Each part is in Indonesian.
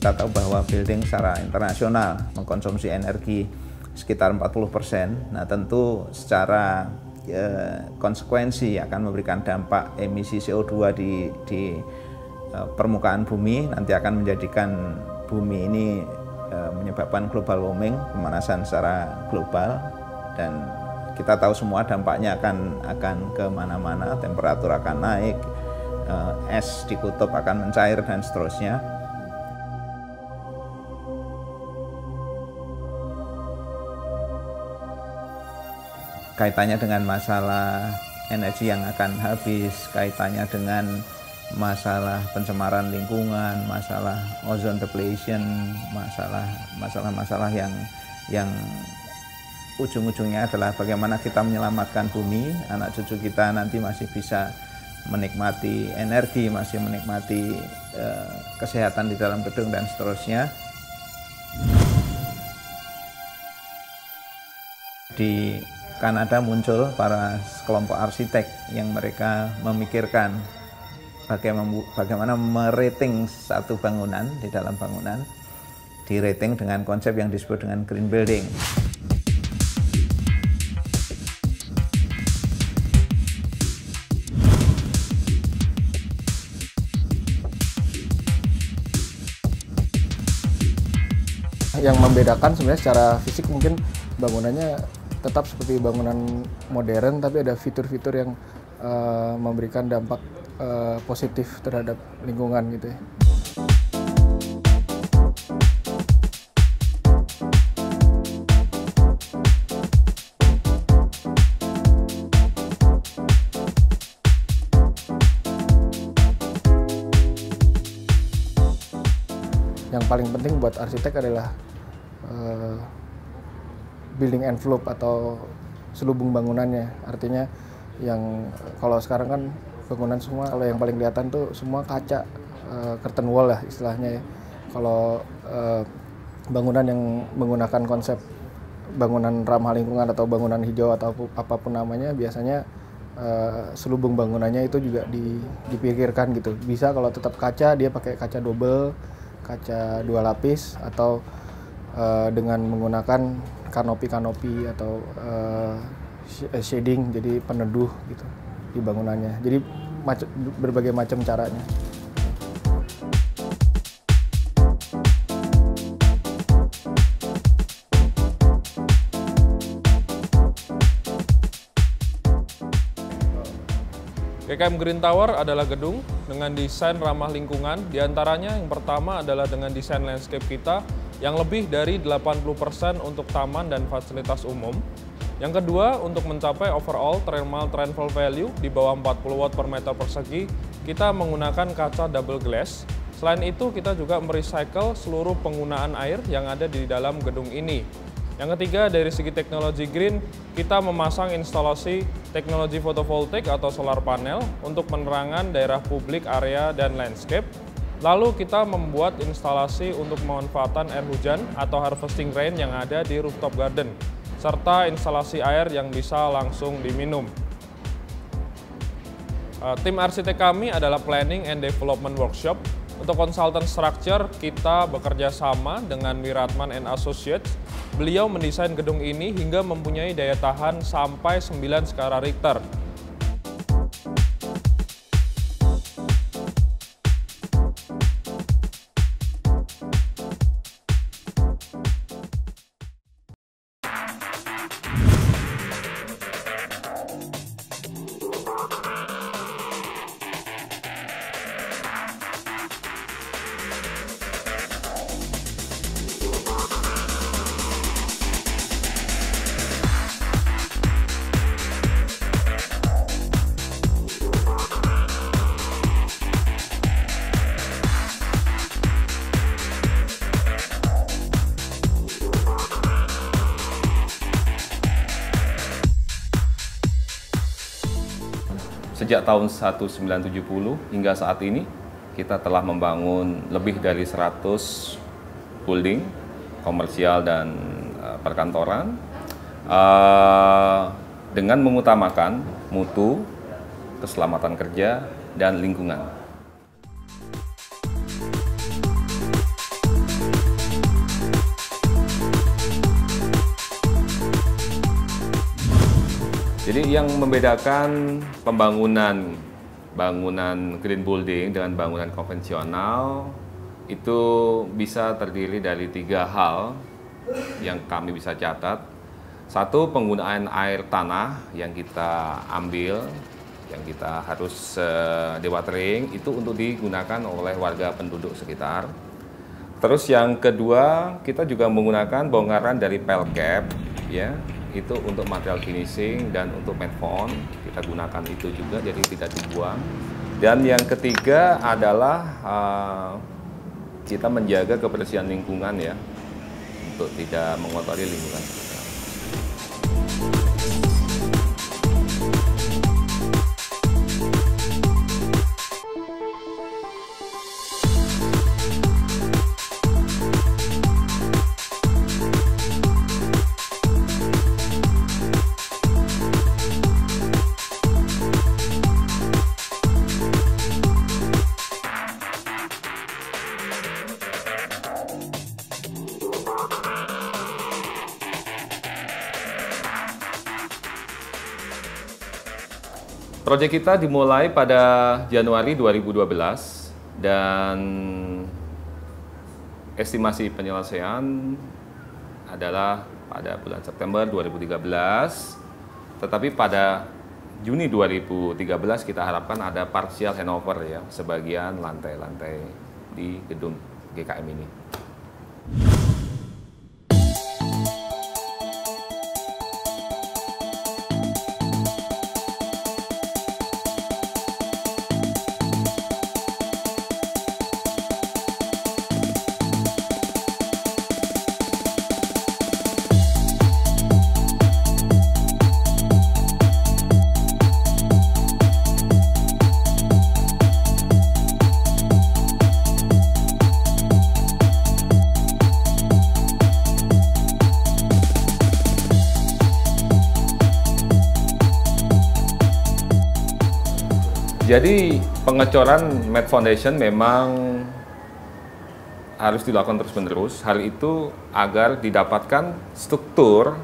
kita tahu bahwa building secara internasional mengkonsumsi energi sekitar 40%. Nah, tentu secara konsekuensi akan memberikan dampak emisi CO2 di permukaan bumi, nanti akan menjadikan bumi ini menyebabkan global warming, pemanasan secara global, dan kita tahu semua dampaknya akan kemana-mana, temperatur akan naik, es di kutub akan mencair dan seterusnya. Kaitannya dengan masalah energi yang akan habis, kaitannya dengan masalah pencemaran lingkungan, masalah ozone depletion, masalah-masalah yang ujung-ujungnya adalah bagaimana kita menyelamatkan bumi, anak cucu kita nanti masih bisa menikmati energi, masih menikmati kesehatan di dalam gedung dan seterusnya. Di Kanada muncul para kelompok arsitek yang mereka memikirkan bagaimana merating satu bangunan di dalam bangunan, di rating dengan konsep yang disebut dengan green building. Yang membedakan sebenarnya secara fisik mungkin bangunannya tetap seperti bangunan modern, tapi ada fitur-fitur yang memberikan dampak positif terhadap lingkungan gitu ya. Yang paling penting buat arsitek adalah building envelope atau selubung bangunannya. Artinya yang kalau sekarang kan bangunan semua, kalau yang paling kelihatan tuh semua kaca, curtain wall lah istilahnya ya. Kalau bangunan yang menggunakan konsep bangunan ramah lingkungan atau bangunan hijau atau apapun namanya, biasanya selubung bangunannya itu juga dipikirkan gitu. Bisa kalau tetap kaca, dia pakai kaca double, kaca 2 lapis, atau dengan menggunakan kanopi atau shading, jadi peneduh gitu di bangunannya. Jadi berbagai macam caranya. GKM Green Tower adalah gedung dengan desain ramah lingkungan. Di antaranya yang pertama adalah dengan desain landscape kita yang lebih dari 80% untuk taman dan fasilitas umum. Yang kedua, untuk mencapai overall thermal transfer value di bawah 40 watt per meter persegi, kita menggunakan kaca double glass. Selain itu, kita juga merecycle seluruh penggunaan air yang ada di dalam gedung ini. Yang ketiga, dari segi teknologi green, kita memasang instalasi teknologi photovoltaik atau solar panel untuk penerangan daerah publik, area, dan landscape. Lalu kita membuat instalasi untuk pemanfaatan air hujan atau harvesting rain yang ada di rooftop garden, serta instalasi air yang bisa langsung diminum. Tim arsitek kami adalah Planning and Development Workshop. Untuk konsultan structure, kita bekerja sama dengan Wiratman & Associates. Beliau mendesain gedung ini hingga mempunyai daya tahan sampai 9 skala Richter. Sejak tahun 1970 hingga saat ini, kita telah membangun lebih dari 100 building, komersial dan perkantoran, dengan mengutamakan mutu, keselamatan kerja, dan lingkungan. Jadi yang membedakan bangunan green building dengan bangunan konvensional itu bisa terdiri dari 3 hal yang kami bisa catat. Satu, penggunaan air tanah yang kita ambil, yang kita harus dewatering, itu untuk digunakan oleh warga penduduk sekitar. Terus yang kedua, kita juga menggunakan bongkaran dari pelcap, ya, itu untuk material finishing dan untuk matte font, kita gunakan itu juga, jadi tidak dibuang. Dan yang ketiga adalah kita menjaga kebersihan lingkungan, ya, untuk tidak mengotori lingkungan. Proyek kita dimulai pada Januari 2012 dan estimasi penyelesaian adalah pada bulan September 2013, tetapi pada Juni 2013 kita harapkan ada partial handover, ya, sebagian lantai-lantai di gedung GKM ini. Jadi pengecoran matte foundation memang harus dilakukan terus-menerus. Hal itu agar didapatkan struktur,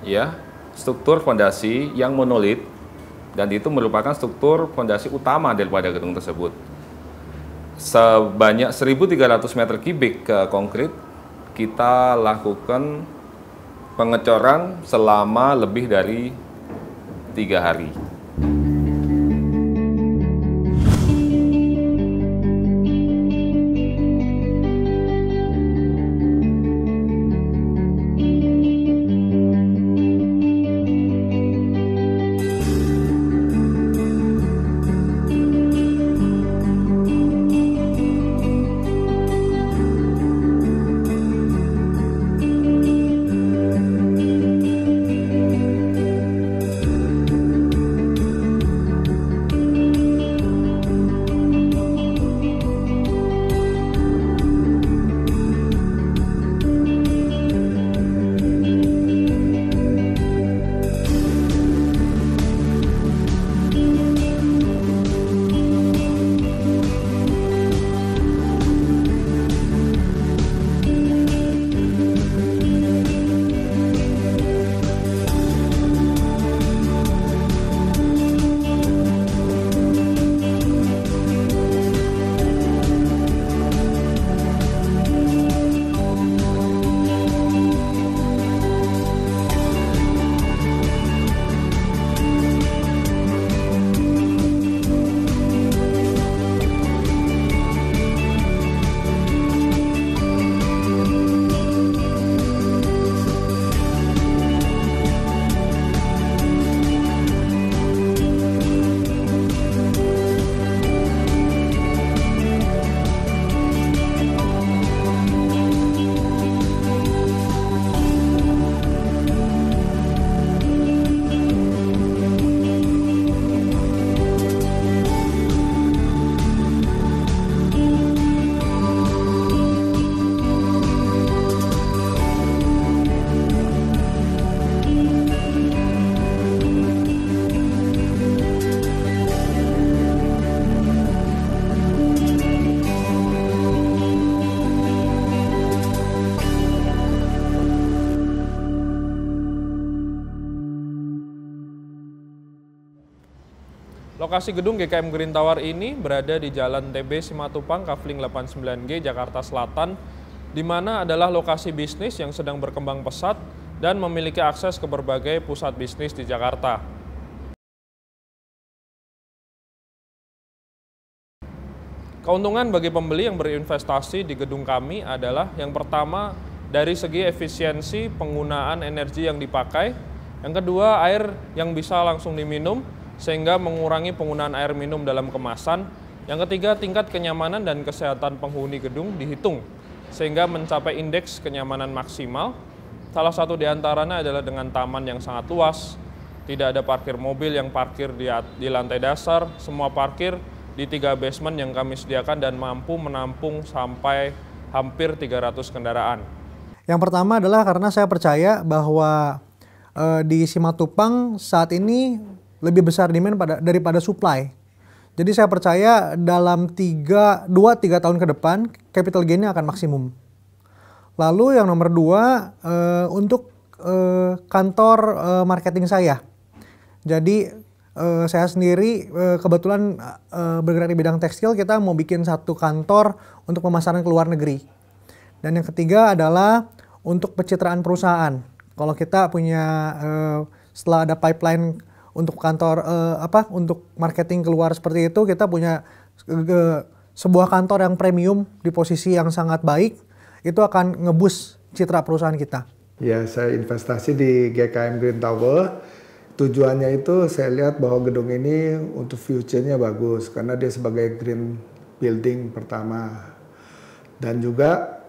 ya, struktur fondasi yang monolit, dan itu merupakan struktur fondasi utama daripada gedung tersebut. Sebanyak 1.300 meter kubik konkrit kita lakukan pengecoran selama lebih dari 3 hari. Lokasi gedung GKM Green Tower ini berada di Jalan TB Simatupang, Kafling 89G, Jakarta Selatan, di mana adalah lokasi bisnis yang sedang berkembang pesat dan memiliki akses ke berbagai pusat bisnis di Jakarta. Keuntungan bagi pembeli yang berinvestasi di gedung kami adalah yang pertama dari segi efisiensi penggunaan energi yang dipakai, yang kedua air yang bisa langsung diminum sehingga mengurangi penggunaan air minum dalam kemasan, yang ketiga tingkat kenyamanan dan kesehatan penghuni gedung dihitung sehingga mencapai indeks kenyamanan maksimal. Salah satu di antaranya adalah dengan taman yang sangat luas, tidak ada parkir mobil yang parkir di lantai dasar, semua parkir di 3 basement yang kami sediakan dan mampu menampung sampai hampir 300 kendaraan. Yang pertama adalah karena saya percaya bahwa di Simatupang saat ini lebih besar demand daripada supply. Jadi saya percaya dalam 2-3 tahun ke depan capital gain-nya akan maksimum. Lalu yang nomor 2 untuk kantor marketing saya. Jadi saya sendiri kebetulan bergerak di bidang tekstil, kita mau bikin satu kantor untuk pemasaran ke luar negeri. Dan yang ketiga adalah untuk pencitraan perusahaan. Kalau kita punya setelah ada pipeline untuk kantor untuk marketing keluar seperti itu, kita punya sebuah kantor yang premium di posisi yang sangat baik, itu akan nge-boost citra perusahaan kita. Ya, saya investasi di GKM Green Tower. Tujuannya itu saya lihat bahwa gedung ini untuk future-nya bagus karena dia sebagai green building pertama. Dan juga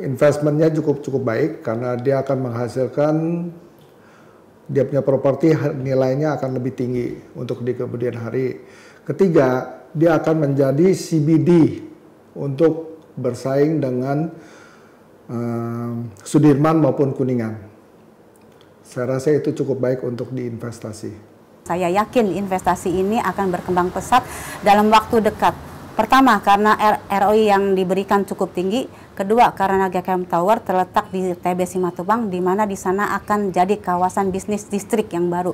investmentnya cukup baik karena dia akan menghasilkan, dia punya properti nilainya akan lebih tinggi untuk di kemudian hari. Ketiga, dia akan menjadi CBD untuk bersaing dengan Sudirman maupun Kuningan. Saya rasa itu cukup baik untuk diinvestasi. Saya yakin investasi ini akan berkembang pesat dalam waktu dekat. Pertama, karena ROI yang diberikan cukup tinggi. Kedua, karena GKM Tower terletak di TB Simatupang, di mana di sana akan jadi kawasan bisnis distrik yang baru.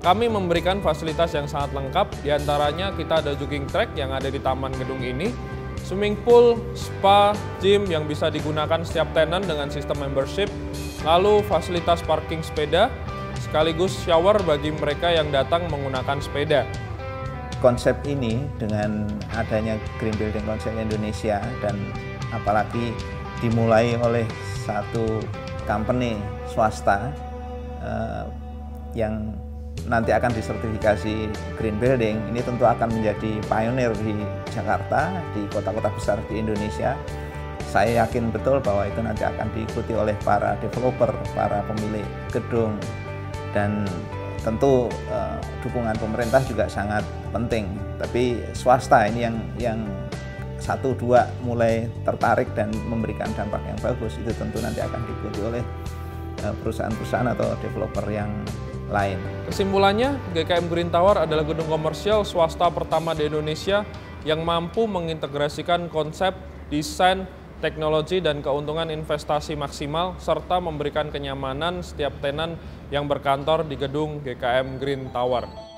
Kami memberikan fasilitas yang sangat lengkap, diantaranya kita ada jogging track yang ada di taman gedung ini, swimming pool, spa, gym yang bisa digunakan setiap tenan dengan sistem membership, lalu fasilitas parking sepeda, sekaligus shower bagi mereka yang datang menggunakan sepeda. Konsep ini dengan adanya Green Building Council Indonesia dan apalagi dimulai oleh satu company swasta yang nanti akan disertifikasi Green Building, ini tentu akan menjadi pionir di Jakarta, di kota-kota besar di Indonesia. Saya yakin betul bahwa itu nanti akan diikuti oleh para developer, para pemilik gedung, dan tentu dukungan pemerintah juga sangat penting. Tapi swasta ini yang 1-2 mulai tertarik dan memberikan dampak yang bagus, itu tentu nanti akan diikuti oleh perusahaan-perusahaan atau developer yang lain. Kesimpulannya, GKM Green Tower adalah gedung komersial swasta pertama di Indonesia yang mampu mengintegrasikan konsep, desain, teknologi, dan keuntungan investasi maksimal, serta memberikan kenyamanan setiap tenan yang berkantor di gedung GKM Green Tower.